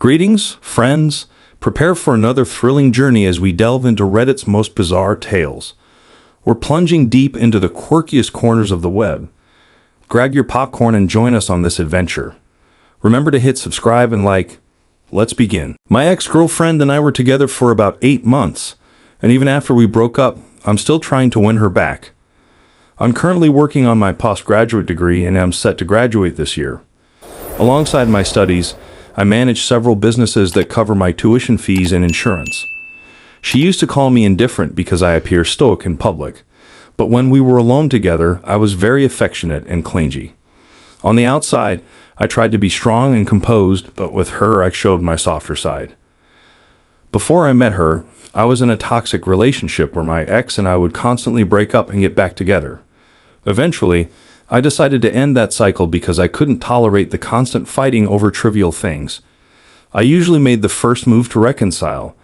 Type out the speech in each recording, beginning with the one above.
Greetings, friends. Prepare for another thrilling journey as we delve into Reddit's most bizarre tales. We're plunging deep into the quirkiest corners of the web. Grab your popcorn and join us on this adventure. Remember to hit subscribe and like. Let's begin. My ex-girlfriend and I were together for about 8 months, and even after we broke up, I'm still trying to win her back. I'm currently working on my postgraduate degree and am set to graduate this year. Alongside my studies, I manage several businesses that cover my tuition fees and insurance. She used to call me indifferent because I appear stoic in public, but when we were alone together, I was very affectionate and clingy. On the outside, I tried to be strong and composed, but with her, I showed my softer side. Before I met her, I was in a toxic relationship where my ex and I would constantly break up and get back together. Eventually, I decided to end that cycle because I couldn't tolerate the constant fighting over trivial things. I usually made the first move to reconcile,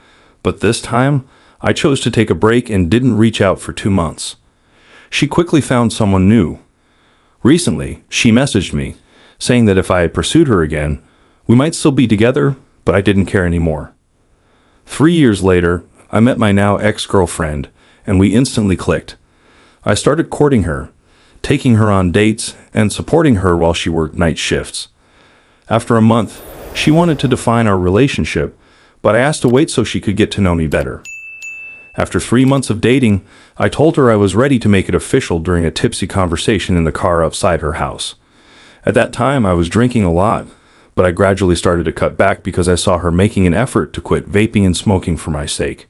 but this time, I chose to take a break and didn't reach out for 2 months. She quickly found someone new. Recently, she messaged me, saying that if I had pursued her again, we might still be together, but I didn't care anymore. 3 years later, I met my now ex-girlfriend, and we instantly clicked. I started courting her, taking her on dates, and supporting her while she worked night shifts. After a month, she wanted to define our relationship, but I asked to wait so she could get to know me better. After 3 months of dating, I told her I was ready to make it official during a tipsy conversation in the car outside her house. At that time, I was drinking a lot, but I gradually started to cut back because I saw her making an effort to quit vaping and smoking for my sake.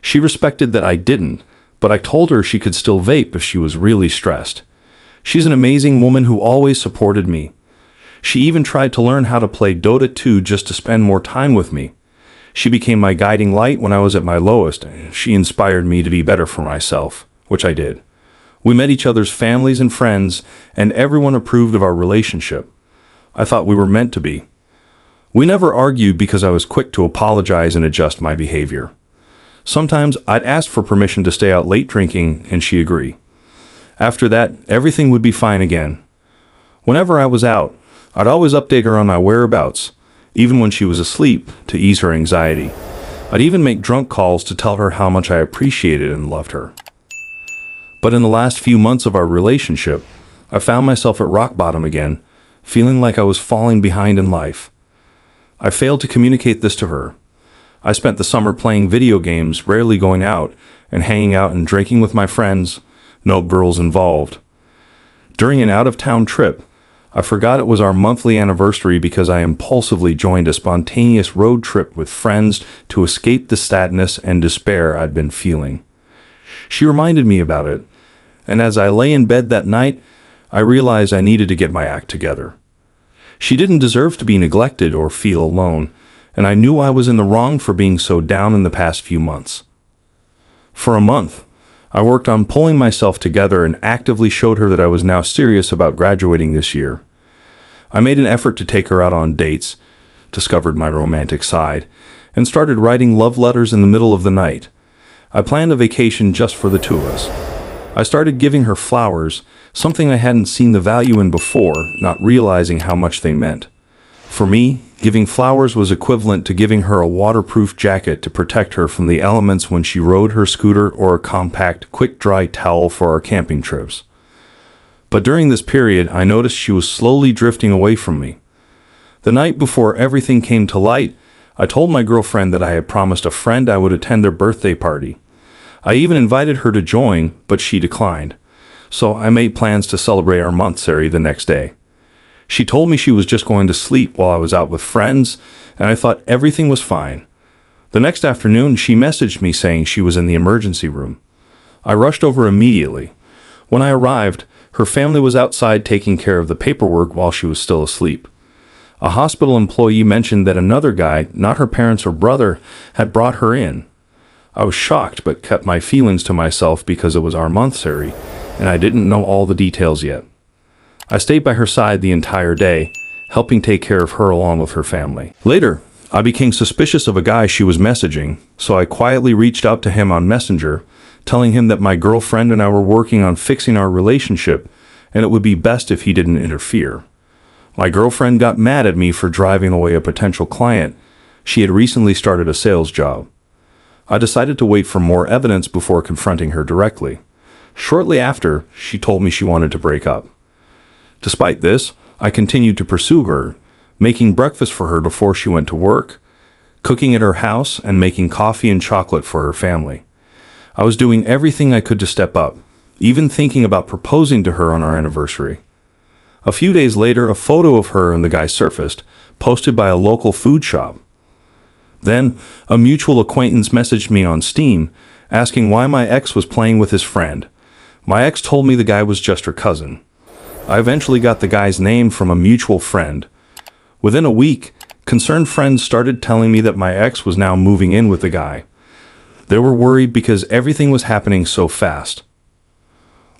She respected that I didn't, but I told her she could still vape if she was really stressed. She's an amazing woman who always supported me. She even tried to learn how to play Dota 2 just to spend more time with me. She became my guiding light when I was at my lowest, and she inspired me to be better for myself, which I did. We met each other's families and friends, and everyone approved of our relationship. I thought we were meant to be. We never argued because I was quick to apologize and adjust my behavior. Sometimes I'd ask for permission to stay out late drinking, and she'd agree. After that, everything would be fine again. Whenever I was out, I'd always update her on my whereabouts, even when she was asleep, to ease her anxiety. I'd even make drunk calls to tell her how much I appreciated and loved her. But in the last few months of our relationship, I found myself at rock bottom again, feeling like I was falling behind in life. I failed to communicate this to her. I spent the summer playing video games, rarely going out, and hanging out and drinking with my friends. No girls involved. During an out-of-town trip, I forgot it was our monthly anniversary because I impulsively joined a spontaneous road trip with friends to escape the sadness and despair I'd been feeling. She reminded me about it, and as I lay in bed that night, I realized I needed to get my act together. She didn't deserve to be neglected or feel alone, and I knew I was in the wrong for being so down in the past few months. For a month, I worked on pulling myself together and actively showed her that I was now serious about graduating this year. I made an effort to take her out on dates, discovered my romantic side, and started writing love letters in the middle of the night. I planned a vacation just for the two of us. I started giving her flowers, something I hadn't seen the value in before, not realizing how much they meant. For me, giving flowers was equivalent to giving her a waterproof jacket to protect her from the elements when she rode her scooter, or a compact, quick-dry towel for our camping trips. But during this period, I noticed she was slowly drifting away from me. The night before everything came to light, I told my girlfriend that I had promised a friend I would attend their birthday party. I even invited her to join, but she declined. So I made plans to celebrate our monthsary the next day. She told me she was just going to sleep while I was out with friends, and I thought everything was fine. The next afternoon, she messaged me saying she was in the emergency room. I rushed over immediately. When I arrived, her family was outside taking care of the paperwork while she was still asleep. A hospital employee mentioned that another guy, not her parents or brother, had brought her in. I was shocked but kept my feelings to myself because it was our monthsary, and I didn't know all the details yet. I stayed by her side the entire day, helping take care of her along with her family. Later, I became suspicious of a guy she was messaging, so I quietly reached out to him on Messenger, telling him that my girlfriend and I were working on fixing our relationship, and it would be best if he didn't interfere. My girlfriend got mad at me for driving away a potential client, She had recently started a sales job. I decided to wait for more evidence before confronting her directly. Shortly after, she told me she wanted to break up. Despite this, I continued to pursue her, making breakfast for her before she went to work, cooking at her house, and making coffee and chocolate for her family. I was doing everything I could to step up, even thinking about proposing to her on our anniversary. A few days later, a photo of her and the guy surfaced, posted by a local food shop. Then, a mutual acquaintance messaged me on Steam, asking why my ex was playing with his friend. My ex told me the guy was just her cousin. I eventually got the guy's name from a mutual friend. Within a week, concerned friends started telling me that my ex was now moving in with the guy. They were worried because everything was happening so fast.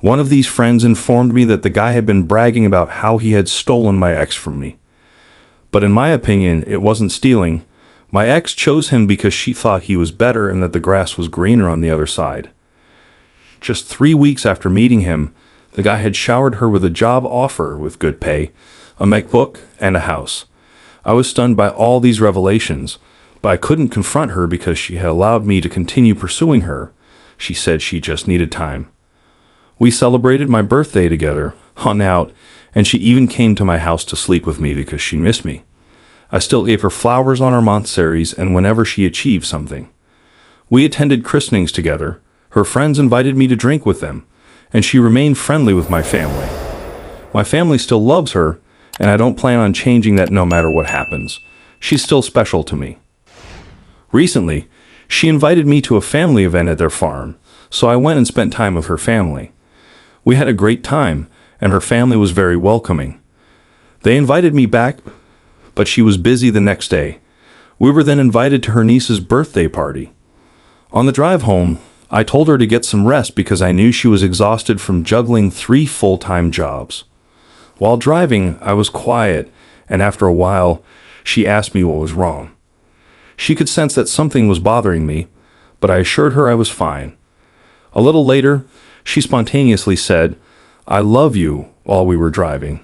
One of these friends informed me that the guy had been bragging about how he had stolen my ex from me. But in my opinion, it wasn't stealing. My ex chose him because she thought he was better and that the grass was greener on the other side. Just 3 weeks after meeting him, the guy had showered her with a job offer with good pay, a MacBook, and a house. I was stunned by all these revelations, but I couldn't confront her because she had allowed me to continue pursuing her. She said she just needed time. We celebrated my birthday together, hung out, and she even came to my house to sleep with me because she missed me. I still gave her flowers on our monthsaries and whenever she achieved something. We attended christenings together. Her friends invited me to drink with them, and she remained friendly with my family. My family still loves her, and I don't plan on changing that no matter what happens. She's still special to me. Recently, she invited me to a family event at their farm, so I went and spent time with her family. We had a great time, and her family was very welcoming. They invited me back, but she was busy the next day. We were then invited to her niece's birthday party. On the drive home, I told her to get some rest because I knew she was exhausted from juggling 3 full-time jobs. While driving, I was quiet, and after a while, she asked me what was wrong. She could sense that something was bothering me, but I assured her I was fine. A little later, she spontaneously said, "I love you," while we were driving.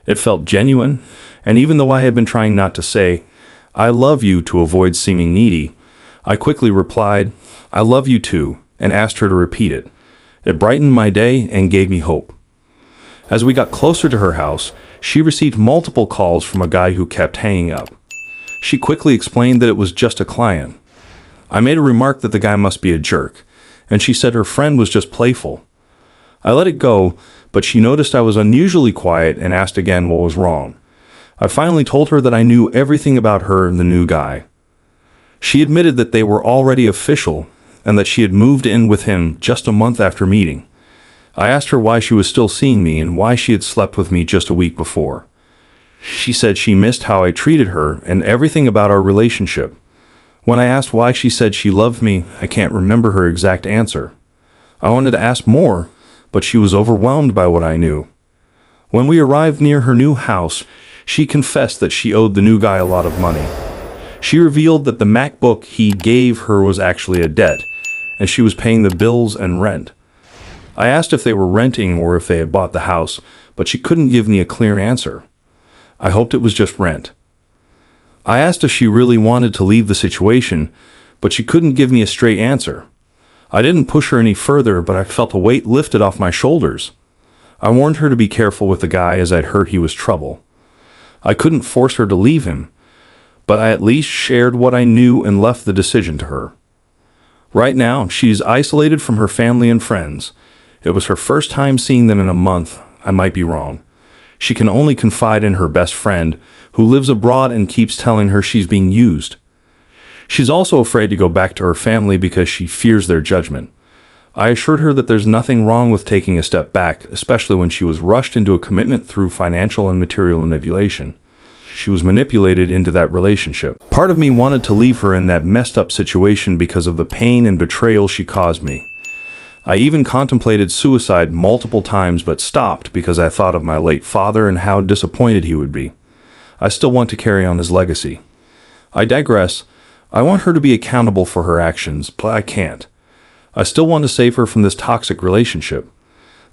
It felt genuine, and even though I had been trying not to say, "I love you," to avoid seeming needy, I quickly replied, "I love you too," and asked her to repeat it. It brightened my day and gave me hope. As we got closer to her house, she received multiple calls from a guy who kept hanging up. She quickly explained that it was just a client. I made a remark that the guy must be a jerk, and she said her friend was just playful. I let it go, but she noticed I was unusually quiet and asked again what was wrong. I finally told her that I knew everything about her and the new guy. She admitted that they were already official and that she had moved in with him just a month after meeting. I asked her why she was still seeing me and why she had slept with me just a week before. She said she missed how I treated her and everything about our relationship. When I asked why she said she loved me, I can't remember her exact answer. I wanted to ask more, but she was overwhelmed by what I knew. When we arrived near her new house, she confessed that she owed the new guy a lot of money. She revealed that the MacBook he gave her was actually a debt, and she was paying the bills and rent. I asked if they were renting or if they had bought the house, but she couldn't give me a clear answer. I hoped it was just rent. I asked if she really wanted to leave the situation, but she couldn't give me a straight answer. I didn't push her any further, but I felt a weight lifted off my shoulders. I warned her to be careful with the guy as I'd heard he was trouble. I couldn't force her to leave him, but I at least shared what I knew and left the decision to her. Right now, she's isolated from her family and friends. It was her first time seeing them in a month. I might be wrong. She can only confide in her best friend, who lives abroad and keeps telling her she's being used. She's also afraid to go back to her family because she fears their judgment. I assured her that there's nothing wrong with taking a step back, especially when she was rushed into a commitment through financial and material manipulation. She was manipulated into that relationship. Part of me wanted to leave her in that messed up situation because of the pain and betrayal she caused me. I even contemplated suicide multiple times but stopped because I thought of my late father and how disappointed he would be. I still want to carry on his legacy. I digress. I want her to be accountable for her actions, but I can't. I still want to save her from this toxic relationship.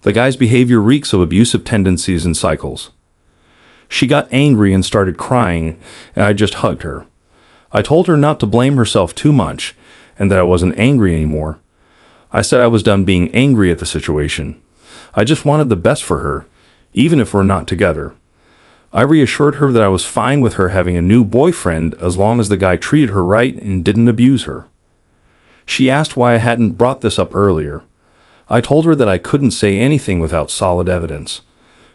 The guy's behavior reeks of abusive tendencies and cycles. She got angry and started crying, and I just hugged her. I told her not to blame herself too much and that I wasn't angry anymore. I said I was done being angry at the situation. I just wanted the best for her, even if we're not together. I reassured her that I was fine with her having a new boyfriend as long as the guy treated her right and didn't abuse her. She asked why I hadn't brought this up earlier. I told her that I couldn't say anything without solid evidence.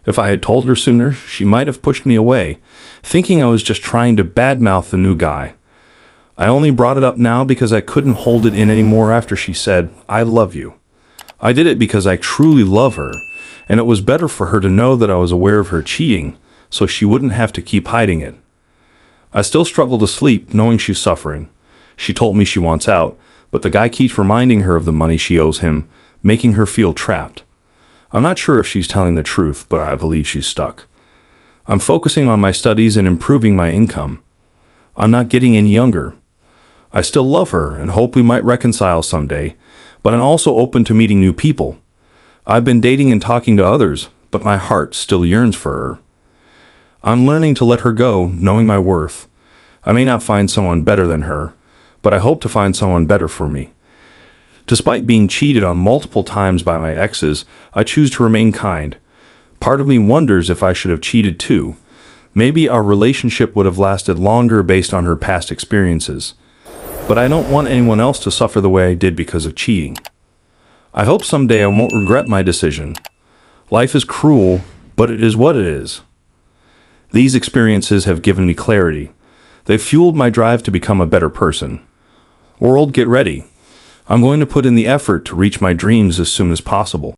If I had told her sooner, she might have pushed me away, thinking I was just trying to badmouth the new guy. I only brought it up now because I couldn't hold it in anymore after she said, "I love you." I did it because I truly love her, and it was better for her to know that I was aware of her cheating, so she wouldn't have to keep hiding it. I still struggle to sleep knowing she's suffering. She told me she wants out, but the guy keeps reminding her of the money she owes him, making her feel trapped. I'm not sure if she's telling the truth, but I believe she's stuck. I'm focusing on my studies and improving my income. I'm not getting any younger. I still love her and hope we might reconcile someday, but I'm also open to meeting new people. I've been dating and talking to others, but my heart still yearns for her. I'm learning to let her go, knowing my worth. I may not find someone better than her, but I hope to find someone better for me. Despite being cheated on multiple times by my exes, I choose to remain kind. Part of me wonders if I should have cheated too. Maybe our relationship would have lasted longer based on her past experiences. But I don't want anyone else to suffer the way I did because of cheating. I hope someday I won't regret my decision. Life is cruel, but it is what it is. These experiences have given me clarity. They've fueled my drive to become a better person. World, get ready. I'm going to put in the effort to reach my dreams as soon as possible.